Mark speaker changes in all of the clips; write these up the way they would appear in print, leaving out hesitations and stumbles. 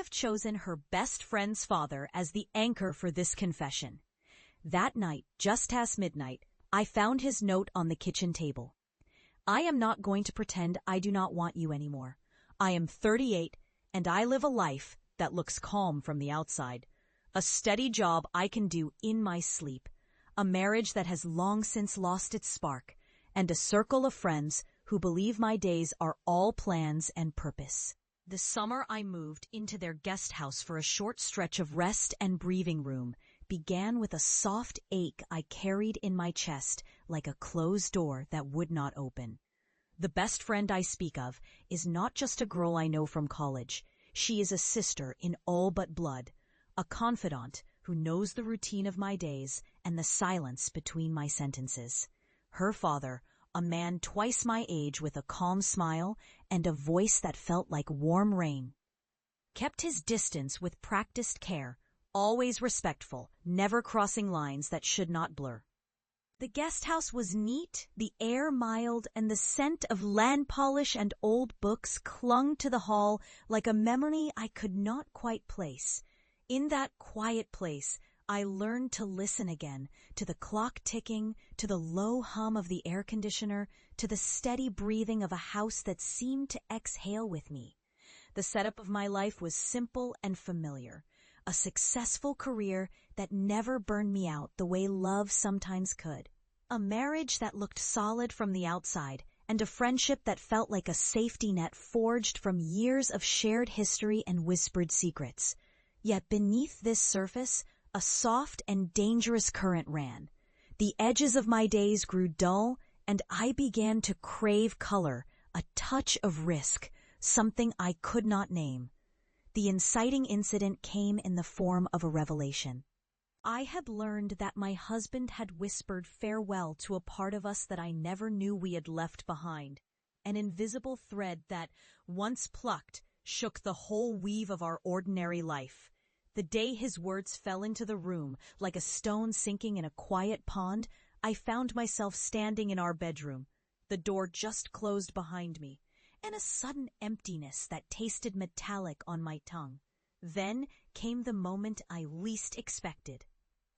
Speaker 1: have chosen her best friend's father as the anchor for this confession. That night, just past midnight, I found his note on the kitchen table. I am not going to pretend I do not want you anymore. I am 38, and I live a life that looks calm from the outside. A steady job I can do in my sleep. A marriage that has long since lost its spark. And a circle of friends who believe my days are all plans and purpose. The summer I moved into their guest house for a short stretch of rest and breathing room began with a soft ache I carried in my chest like a closed door that would not open. The best friend I speak of is not just a girl I know from college. She is a sister in all but blood, a confidant who knows the routine of my days and the silence between my sentences. Her father, a man twice my age with a calm smile and a voice that felt like warm rain, kept his distance with practiced care, always respectful, never crossing lines that should not blur. The guest house was neat, the air mild, and the scent of land polish and old books clung to the hall like a memory I could not quite place. In that quiet place, I learned to listen again, to the clock ticking, to the low hum of the air conditioner, to the steady breathing of a house that seemed to exhale with me. The setup of my life was simple and familiar. A successful career that never burned me out the way love sometimes could. A marriage that looked solid from the outside, and a friendship that felt like a safety net forged from years of shared history and whispered secrets. Yet beneath this surface, a soft and dangerous current ran. The edges of my days grew dull, and I began to crave color, a touch of risk, something I could not name. The inciting incident came in the form of a revelation. I had learned that my husband had whispered farewell to a part of us that I never knew we had left behind, an invisible thread that, once plucked, shook the whole weave of our ordinary life. The day his words fell into the room, like a stone sinking in a quiet pond, I found myself standing in our bedroom, the door just closed behind me, and a sudden emptiness that tasted metallic on my tongue. Then came the moment I least expected.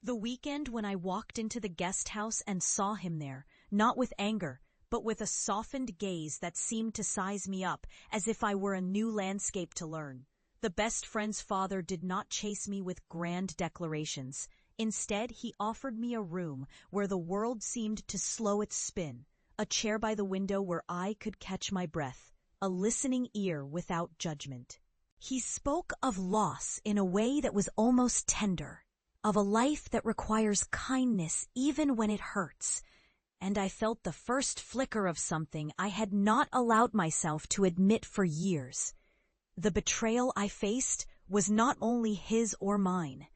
Speaker 1: The weekend when I walked into the guest house and saw him there, not with anger, but with a softened gaze that seemed to size me up as if I were a new landscape to learn. The best friend's father did not chase me with grand declarations. Instead, he offered me a room where the world seemed to slow its spin, a chair by the window where I could catch my breath, a listening ear without judgment. He spoke of loss in a way that was almost tender, of a life that requires kindness even when it hurts, and I felt the first flicker of something I had not allowed myself to admit for years. The betrayal I faced was not only his or mine.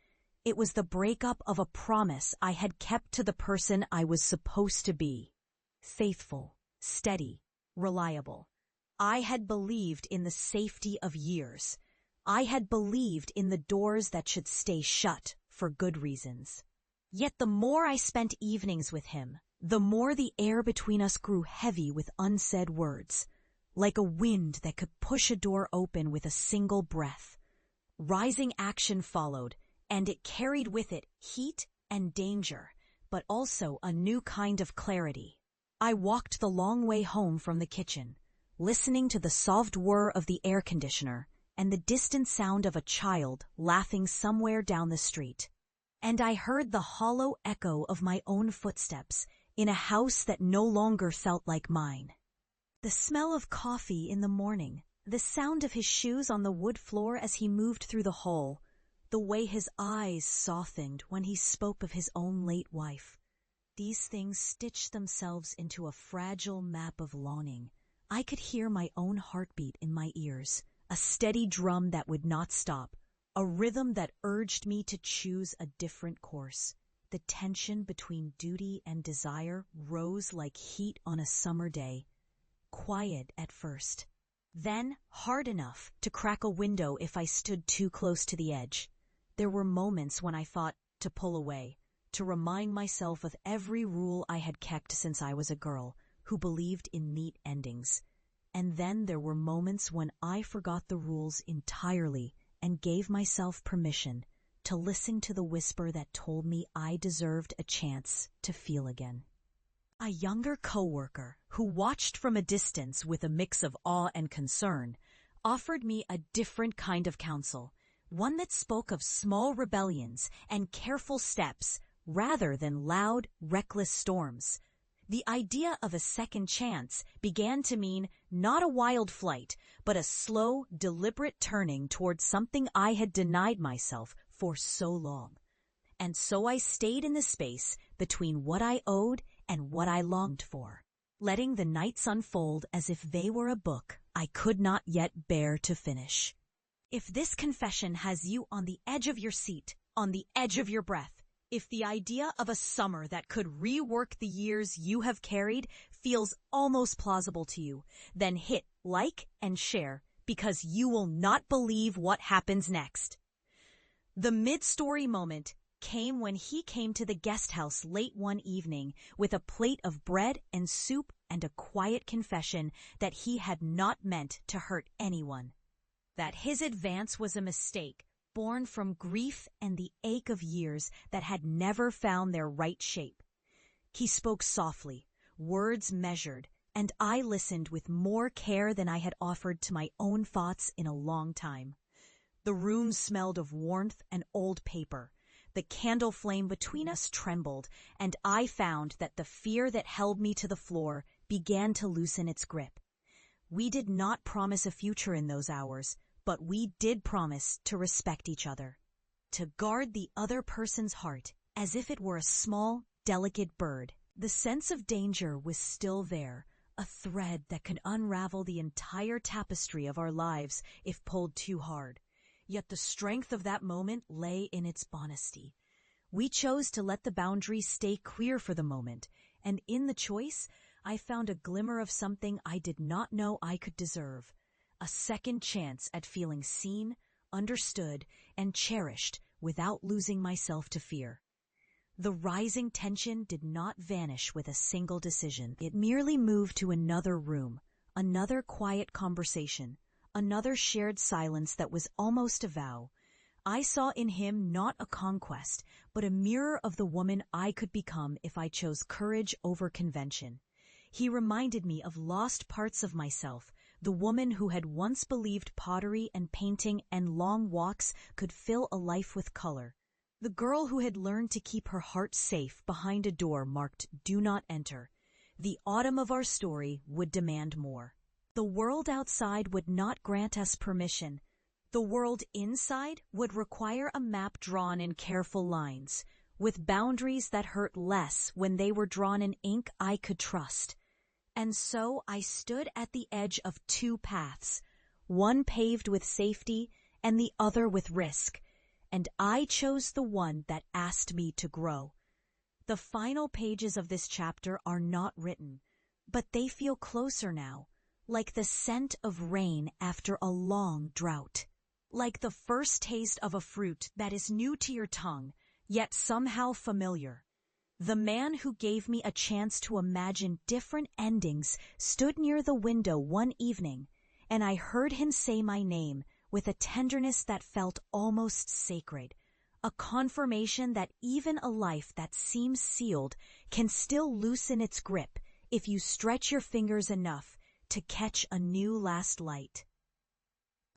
Speaker 1: It was the breakup of a promise I had kept to the person I was supposed to be. Faithful, steady, reliable. I had believed in the safety of years. I had believed in the doors that should stay shut for good reasons. Yet the more I spent evenings with him, the more the air between us grew heavy with unsaid words, like a wind that could push a door open with a single breath. Rising action followed, and it carried with it heat and danger, but also a new kind of clarity. I walked the long way home from the kitchen, listening to the soft whir of the air conditioner and the distant sound of a child laughing somewhere down the street. And I heard the hollow echo of my own footsteps in a house that no longer felt like mine. The smell of coffee in the morning, the sound of his shoes on the wood floor as he moved through the hall, the way his eyes softened when he spoke of his own late wife. These things stitched themselves into a fragile map of longing. I could hear my own heartbeat in my ears, a steady drum that would not stop, a rhythm that urged me to choose a different course. The tension between duty and desire rose like heat on a summer day. Quiet at first, then hard enough to crack a window if I stood too close to the edge. There were moments when I thought to pull away, to remind myself of every rule I had kept since I was a girl, who believed in neat endings. And then there were moments when I forgot the rules entirely and gave myself permission to listen to the whisper that told me I deserved a chance to feel again. A younger coworker, who watched from a distance with a mix of awe and concern, offered me a different kind of counsel, one that spoke of small rebellions and careful steps rather than loud, reckless storms. The idea of a second chance began to mean not a wild flight, but a slow, deliberate turning towards something I had denied myself for so long. And so I stayed in the space between what I owed and what I longed for, letting the nights unfold as if they were a book I could not yet bear to finish. If this confession has you on the edge of your seat, on the edge of your breath, if the idea of a summer that could rework the years you have carried feels almost plausible to you, then hit like and share, because you will not believe what happens next. The mid-story moment came when he came to the guest house late one evening with a plate of bread and soup and a quiet confession that he had not meant to hurt anyone. That his advance was a mistake, born from grief and the ache of years that had never found their right shape. He spoke softly, words measured, and I listened with more care than I had offered to my own thoughts in a long time. The room smelled of warmth and old paper. The candle flame between us trembled, and I found that the fear that held me to the floor began to loosen its grip. We did not promise a future in those hours, but we did promise to respect each other, to guard the other person's heart as if it were a small, delicate bird. The sense of danger was still there, a thread that could unravel the entire tapestry of our lives if pulled too hard. Yet the strength of that moment lay in its honesty. We chose to let the boundaries stay clear for the moment, and in the choice, I found a glimmer of something I did not know I could deserve. A second chance at feeling seen, understood, and cherished without losing myself to fear. The rising tension did not vanish with a single decision. It merely moved to another room, another quiet conversation, another shared silence that was almost a vow. I saw in him not a conquest, but a mirror of the woman I could become if I chose courage over convention. He reminded me of lost parts of myself, the woman who had once believed pottery and painting and long walks could fill a life with color. The girl who had learned to keep her heart safe behind a door marked "Do Not Enter." The autumn of our story would demand more. The world outside would not grant us permission. The world inside would require a map drawn in careful lines, with boundaries that hurt less when they were drawn in ink I could trust. And so I stood at the edge of two paths, one paved with safety and the other with risk, and I chose the one that asked me to grow. The final pages of this chapter are not written, but they feel closer now, like the scent of rain after a long drought, like the first taste of a fruit that is new to your tongue, yet somehow familiar. The man who gave me a chance to imagine different endings stood near the window one evening, and I heard him say my name with a tenderness that felt almost sacred, a confirmation that even a life that seems sealed can still loosen its grip if you stretch your fingers enough to catch a new last light.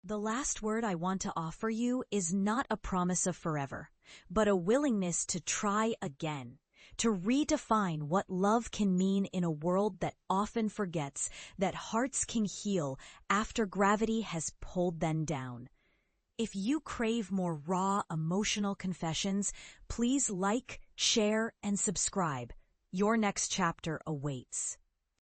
Speaker 1: The last word I want to offer you is not a promise of forever, but a willingness to try again, to redefine what love can mean in a world that often forgets that hearts can heal after gravity has pulled them down. If you crave more raw, emotional confessions, please like, share, and subscribe. Your next chapter awaits.